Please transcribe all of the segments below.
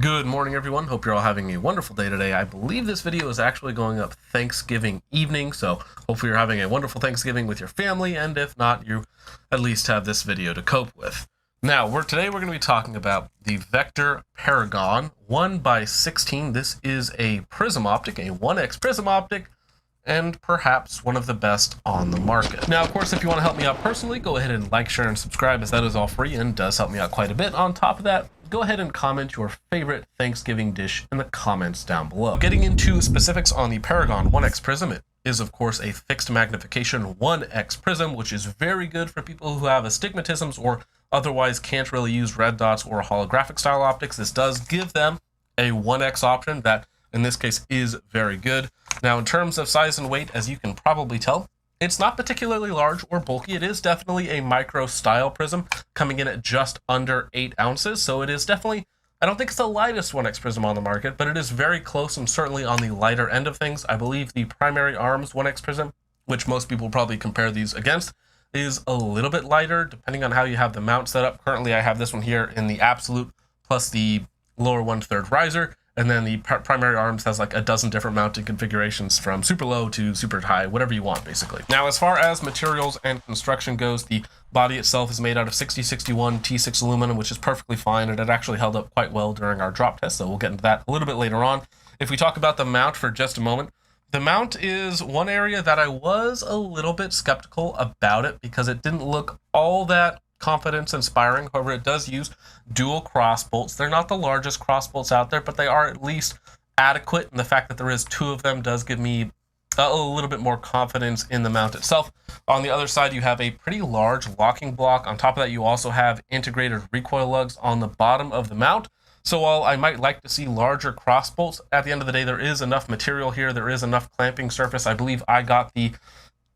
Good morning, everyone. Hope you're all having a wonderful day today. I believe this video is actually going up Thanksgiving evening, so hopefully you're having a wonderful Thanksgiving with your family, and if not, you at least have this video to cope with. Now, today we're going to be talking about the Vector Paragon 1x16. This is a prism optic, a 1x prism optic, and perhaps one of the best on the market. Now, of course, if you want to help me out personally, go ahead and like, share, and subscribe, as that is all free and does help me out quite a bit. On top of that, go ahead and comment your favorite Thanksgiving dish in the comments down below. Getting into specifics on the Paragon 1x Prism, it is of course a fixed magnification 1x prism, which is very good for people who have astigmatisms or otherwise can't really use red dots or holographic style optics. This does give them a 1x option that in this case is very good. Now, in terms of size and weight, as you can probably tell, it's not particularly large or bulky. It is definitely a micro style prism coming in at just under 8 ounces. So it is definitely, I don't think it's the lightest 1x prism on the market, but it is very close and certainly on the lighter end of things. I believe the primary arms 1x prism, which most people probably compare these against, is a little bit lighter depending on how you have the mount set up. Currently, I have this one here in the absolute plus the lower 1/3 riser. And then the primary arms has like a dozen different mounting configurations from super low to super high, whatever you want, basically. Now, as far as materials and construction goes, the body itself is made out of 6061 T6 aluminum, which is perfectly fine, and it actually held up quite well during our drop test, so we'll get into that a little bit later on. If we talk about the mount for just a moment, the mount is one area that I was a little bit skeptical about it because it didn't look all that confidence inspiring. However, it does use dual cross bolts. They're not the largest cross bolts out there, but they are at least adequate, and the fact that there is 2 of them does give me a little bit more confidence in the mount itself. On the other side, you have a pretty large locking block. On top of that, you also have integrated recoil lugs on the bottom of the mount. So while I might like to see larger cross bolts, at the end of the day, there is enough material here. There is enough clamping surface. I believe I got the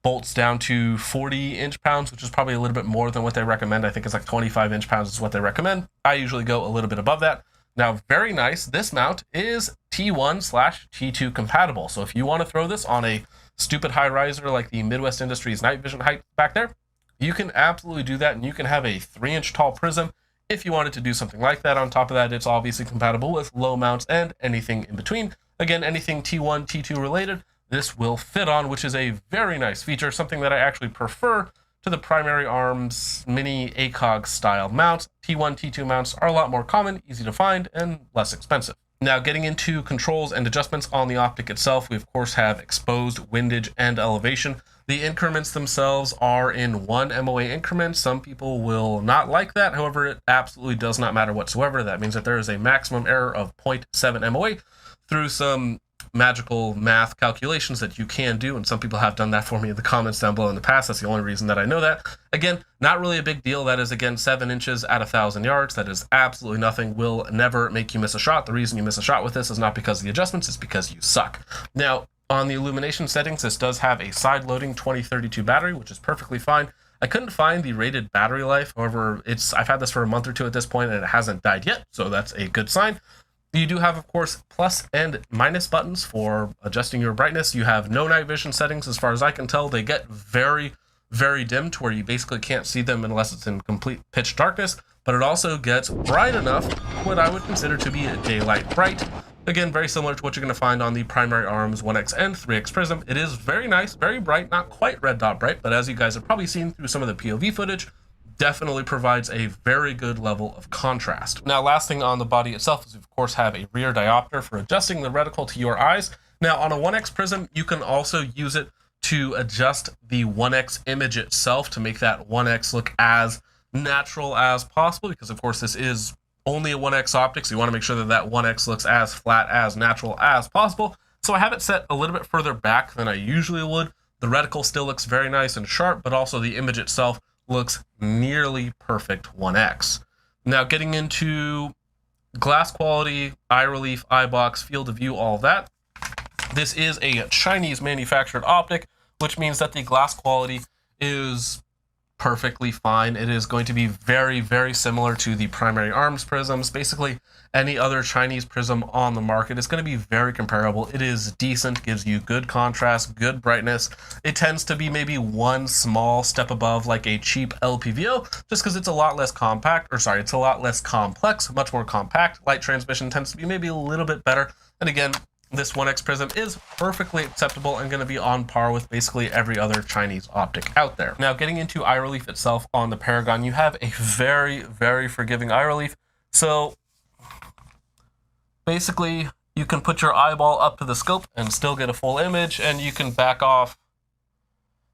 bolts down to 40 inch-pounds, which is probably a little bit more than what they recommend. I think it's like 25 inch-pounds is what they recommend. I usually go a little bit above that. Now, very nice, this mount is T1/T2 compatible. So if you want to throw this on a stupid high riser like the Midwest Industries night vision height back there, you can absolutely do that, and you can have a 3-inch tall prism if you wanted to do something like that. On top of that, it's obviously compatible with low mounts and anything in between. Again, anything T1, T2 related, this will fit on, which is a very nice feature, something that I actually prefer to the primary arms mini ACOG style mounts. T1, T2 mounts are a lot more common, easy to find, and less expensive. Now, getting into controls and adjustments on the optic itself, we of course have exposed, windage, and elevation. The increments themselves are in 1 MOA increments. Some people will not like that. However, it absolutely does not matter whatsoever. That means that there is a maximum error of 0.7 MOA through some magical math calculations that you can do, and some people have done that for me in the comments down below in the past. That's the only reason that I know that. Again, not really a big deal. That is, again, 7 inches at 1,000 yards. That is absolutely nothing. Will never make you miss a shot. The reason you miss a shot with this is not because of the adjustments, it's because you suck. Now, on the illumination settings, this does have a side-loading 2032 battery, which is perfectly fine. I couldn't find the rated battery life. However, I've had this for a month or 2 at this point, and it hasn't died yet, so that's a good sign. You do have, of course, plus and minus buttons for adjusting your brightness. You have no night vision settings. As far as I can tell, they get very, very dim to where you basically can't see them unless it's in complete pitch darkness, but it also gets bright enough, what I would consider to be a daylight bright. Again, very similar to what you're going to find on the primary arms 1x and 3x prism. It is very nice, very bright, not quite red dot bright, but as you guys have probably seen through some of the POV footage, definitely provides a very good level of contrast. Now, last thing on the body itself is, of course, have a rear diopter for adjusting the reticle to your eyes. Now, on a 1x prism, you can also use it to adjust the 1x image itself to make that 1x look as natural as possible, because, of course, this is only a 1x optic, so you want to make sure that that 1x looks as flat, as natural as possible. So I have it set a little bit further back than I usually would. The reticle still looks very nice and sharp, but also the image itself looks nearly perfect 1x. Now, getting into glass quality, eye relief, eye box, field of view, all of that. This is a Chinese manufactured optic, which means that the glass quality is perfectly fine. It is going to be very, very similar to the primary arms prisms. Basically, any other Chinese prism on the market is going to be very comparable. It is decent, gives you good contrast, good brightness. It tends to be maybe one small step above like a cheap LPVO, just because it's a lot less compact, or sorry, it's a lot less complex, much more compact. Light transmission tends to be maybe a little bit better. And again, this 1x prism is perfectly acceptable and going to be on par with basically every other Chinese optic out there. Now, getting into eye relief itself on the Paragon, you have a very, very forgiving eye relief. So basically, you can put your eyeball up to the scope and still get a full image, and you can back off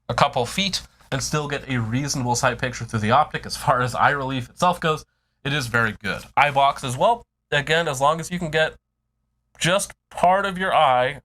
a couple feet and still get a reasonable sight picture through the optic. As far as eye relief itself goes, it is very good. Eye box as well. Again, as long as you can get just part of your eye,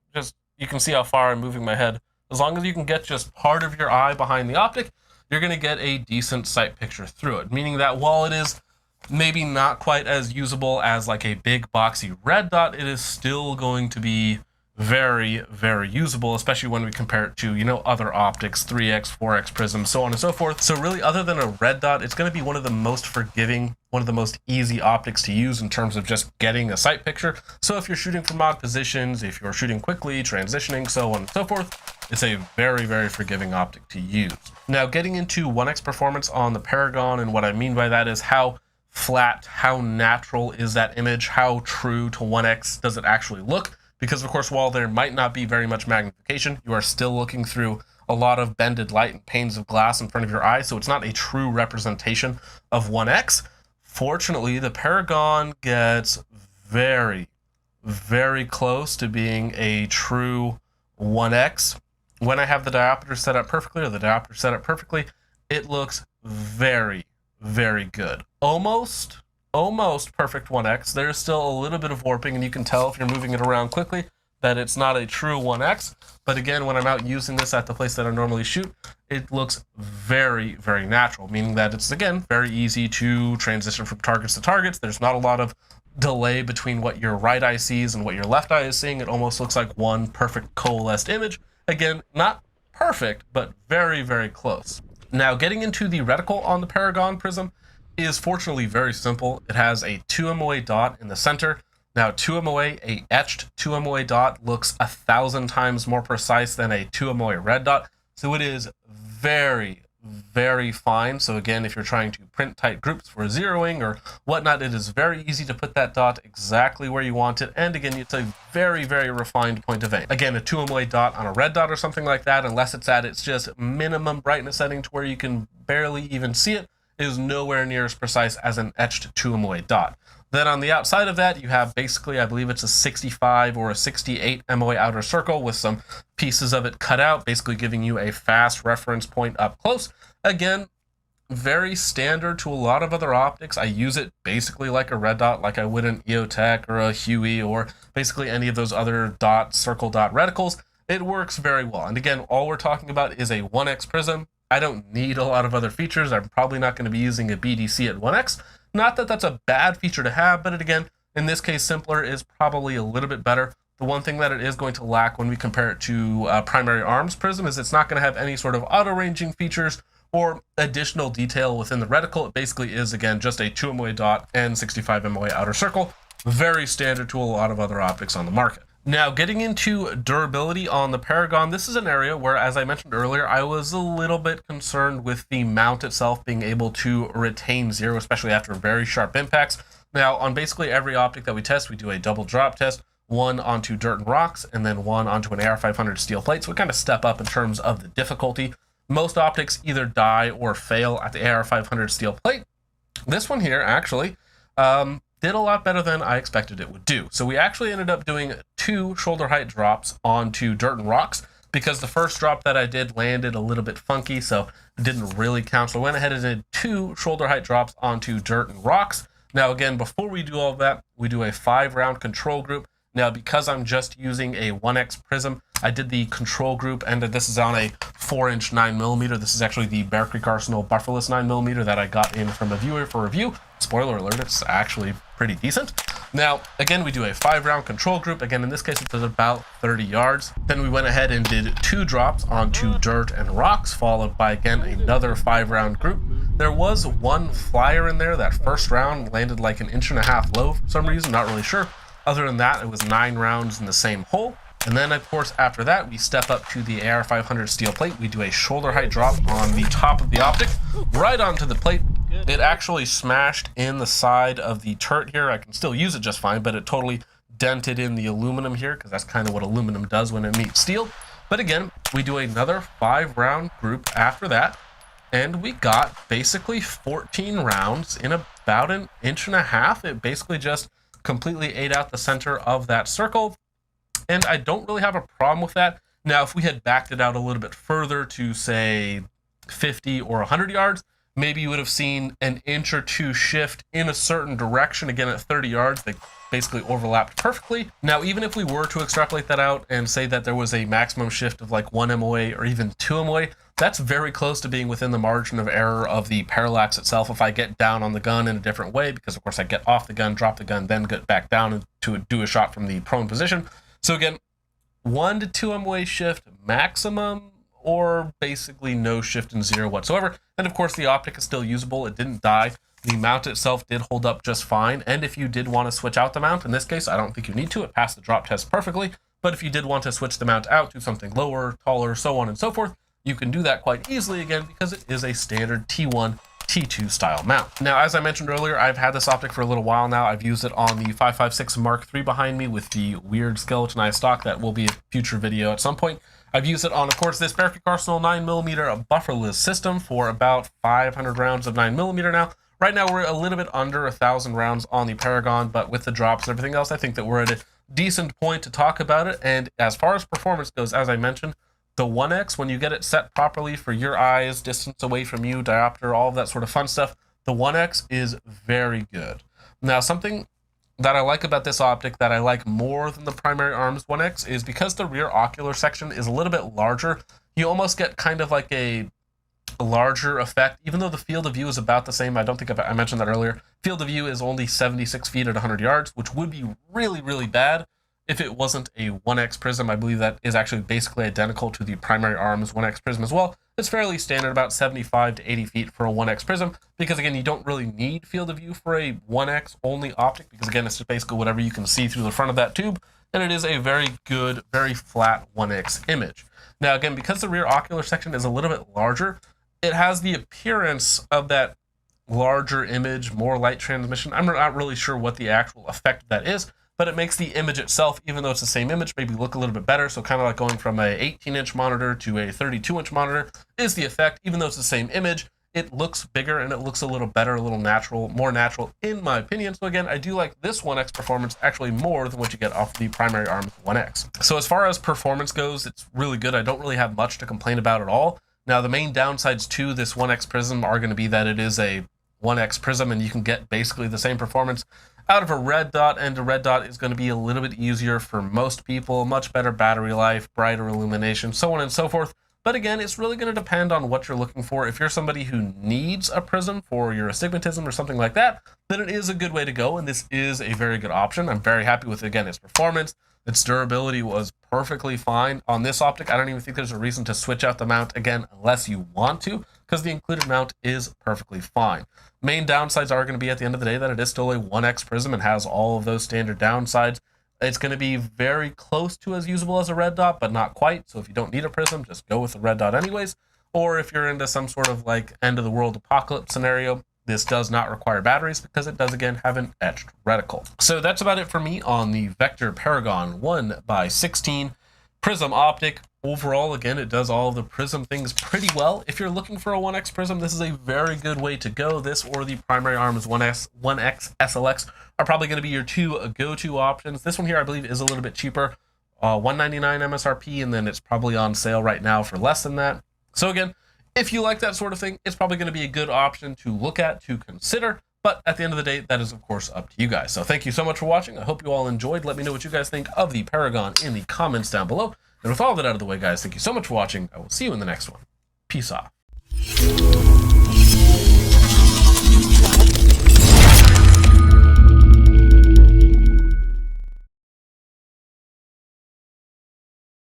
you can see how far I'm moving my head. As long as you can get just part of your eye behind the optic, you're going to get a decent sight picture through it. Meaning that while it is maybe not quite as usable as like a big boxy red dot, it is still going to be very, very usable, especially when we compare it to, you know, other optics, 3x, 4x prisms, so on and so forth. So really, other than a red dot, it's going to be one of the most forgiving, one of the most easy optics to use in terms of just getting a sight picture. So if you're shooting from odd positions, if you're shooting quickly, transitioning, so on and so forth, it's a very, very forgiving optic to use. Now, getting into 1x performance on the Paragon, and what I mean by that is how flat, how natural is that image, how true to 1x does it actually look? Because, of course, while there might not be very much magnification, you are still looking through a lot of bended light and panes of glass in front of your eye, so it's not a true representation of 1x. Fortunately, the Paragon gets very, very close to being a true 1x. When I have the diopter set up perfectly, or the diopter set up perfectly, it looks very, very good. Almost perfect 1x. There's still a little bit of warping, and you can tell if you're moving it around quickly that it's not a true 1x. But again, when I'm out using this at the place that I normally shoot, it looks very, very natural, meaning that it's, again, very easy to transition from targets to targets. There's not a lot of delay between what your right eye sees and what your left eye is seeing. It almost looks like one perfect coalesced image. Again, not perfect, but very, very close. Now, getting into the reticle on the Paragon prism is fortunately very simple. It has a 2 MOA dot in the center. Now, 2 MOA, a etched 2 MOA dot, looks 1,000 times more precise than a 2 MOA red dot. So it is very, very fine. So again, if you're trying to print tight groups for zeroing or whatnot, it is very easy to put that dot exactly where you want it. And again, it's a very, very refined point of aim. Again, a 2 MOA dot on a red dot or something like that, unless it's at its just minimum brightness setting to where you can barely even see it, is nowhere near as precise as an etched 2 MOA dot. Then on the outside of that, you have basically, I believe it's a 65 or a 68 MOA outer circle with some pieces of it cut out, basically giving you a fast reference point up close. Again, very standard to a lot of other optics. I use it basically like a red dot, like I would an EOTech or a Huey or basically any of those other dot, circle dot reticles. It works very well. And again, all we're talking about is a 1x prism. I don't need a lot of other features. I'm probably not going to be using a BDC at 1x. Not that that's a bad feature to have, but again, in this case, simpler is probably a little bit better. The one thing that it is going to lack when we compare it to primary arms prism is it's not going to have any sort of auto-ranging features or additional detail within the reticle. It basically is, again, just a 2 MOA dot and 65 MOA outer circle. Very standard to a lot of other optics on the market. Now, getting into durability on the Paragon, this is an area where, as I mentioned earlier, I was a little bit concerned with the mount itself being able to retain zero, especially after very sharp impacts. Now, on basically every optic that we test, we do a double drop test, one onto dirt and rocks, and then one onto an AR500 steel plate. So we kind of step up in terms of the difficulty. Most optics either die or fail at the AR500 steel plate. This one here, actually, did a lot better than I expected it would do. So we actually ended up doing 2 shoulder height drops onto dirt and rocks because the first drop that I did landed a little bit funky, so it didn't really count. So I went ahead and did 2 shoulder height drops onto dirt and rocks. Now again, before we do all of that, we do a 5-round control group. Now, because I'm just using a 1x prism, I did the control group, and this is on a 4-inch 9mm. This is actually the Bear Creek Arsenal bufferless 9mm that I got in from a viewer for review. Spoiler alert, it's actually pretty decent. Now, again, we do a 5-round control group. Again, in this case, it's about 30 yards. Then we went ahead and did 2 drops onto dirt and rocks, followed by, again, another 5-round group. There was one flyer in there. That first round landed like an 1.5 inch low for some reason, not really sure. Other than that, it was 9 rounds in the same hole. And then, of course, after that, we step up to the AR500 steel plate. We do a shoulder height drop on the top of the optic, right onto the plate. It actually smashed in the side of the turret here. I can still use it just fine, but it totally dented in the aluminum here, because that's kind of what aluminum does when it meets steel. But again, we do another 5-round group after that, and we got basically 14 rounds in about 1.5 inches. It basically just completely ate out the center of that circle. And I don't really have a problem with that. Now, if we had backed it out a little bit further to, say, 50 or 100 yards, maybe you would have seen an inch or two shift in a certain direction. Again, at 30 yards, they basically overlapped perfectly. Now, even if we were to extrapolate that out and say that there was a maximum shift of like 1 MOA or even 2 MOA, that's very close to being within the margin of error of the parallax itself. If I get down on the gun in a different way, because of course I get off the gun, drop the gun, then get back down to do a shot from the prone position. So again, 1 to 2 MOA shift maximum, or basically no shift in 0 whatsoever. And of course the optic is still usable. It didn't die. The mount itself did hold up just fine. And if you did want to switch out the mount, in this case, I don't think you need to. It passed the drop test perfectly. But if you did want to switch the mount out to something lower, taller, so on and so forth, you can do that quite easily again, because it is a standard T1 T2 style mount. Now, as I mentioned earlier, I've had this optic for a little while now. I've used it on the 5.56 Mark III behind me with the weird skeletonized stock. That will be a future video at some point. I've used it on, of course, this Paragon Arsenal 9mm bufferless system for about 500 rounds of 9mm now. Right now, we're a little bit under 1,000 rounds on the Paragon, but with the drops and everything else, I think that we're at a decent point to talk about it. And as far as performance goes, as I mentioned, the 1X, when you get it set properly for your eyes, distance away from you, diopter, all of that sort of fun stuff, the 1X is very good. Now, something that I like about this optic that I like more than the primary arms 1X is because the rear ocular section is a little bit larger, you almost get kind of like a larger effect, even though the field of view is about the same. I don't think I mentioned that earlier. Field of view is only 76 feet at 100 yards, which would be really, really bad if it wasn't a 1X Prism. I believe that is actually basically identical to the primary arms 1X Prism as well. It's fairly standard, about 75 to 80 feet for a 1X Prism, because again, you don't really need field of view for a 1X only optic, because again, it's just basically whatever you can see through the front of that tube, and it is a very good, very flat 1X image. Now again, because the rear ocular section is a little bit larger, it has the appearance of that larger image, more light transmission. I'm not really sure what the actual effect of that is, but it makes the image itself, even though it's the same image, maybe look a little bit better. So kind of like going from a 18-inch monitor to a 32-inch monitor is the effect. Even though it's the same image, it looks bigger and it looks a little better, a little natural, more natural in my opinion. So again, I do like this 1X performance actually more than what you get off the primary arms 1X. So as far as performance goes, it's really good. I don't really have much to complain about at all. Now, the main downsides to this 1X Prism are going to be that it is a 1X Prism and you can get basically the same performance out of a red dot, and a red dot is going to be a little bit easier for most people, much better battery life, brighter illumination, so on and so forth. But again, it's really going to depend on what you're looking for. If you're somebody who needs a prism for your astigmatism or something like that, then it is a good way to go, and this is a very good option. I'm very happy with, again, its performance. Its durability was perfectly fine. On this optic, I don't even think there's a reason to switch out the mount again unless you want to, because the included mount is perfectly fine. Main downsides are going to be, at the end of the day, that it is still a 1X Prism and has all of those standard downsides. It's going to be very close to as usable as a red dot, but not quite. So if you don't need a prism, just go with the red dot anyways. Or if you're into some sort of like end of the world apocalypse scenario, this does not require batteries because it does again have an etched reticle. So that's about it for me on the Vector Paragon 1x16 Prism optic. Overall, again, it does all of the prism things pretty well. If you're looking for a 1X Prism, this is a very good way to go. This or the primary arms 1X SLX are probably going to be your two go-to options. This one here, I believe, is a little bit cheaper, $199 MSRP, and then it's probably on sale right now for less than that. So again, if you like that sort of thing, it's probably going to be a good option to look at, to consider. But at the end of the day, that is, of course, up to you guys. So thank you so much for watching. I hope you all enjoyed. Let me know what you guys think of the Paragon in the comments down below. And with all that out of the way, guys, thank you so much for watching. I will see you in the next one. Peace off.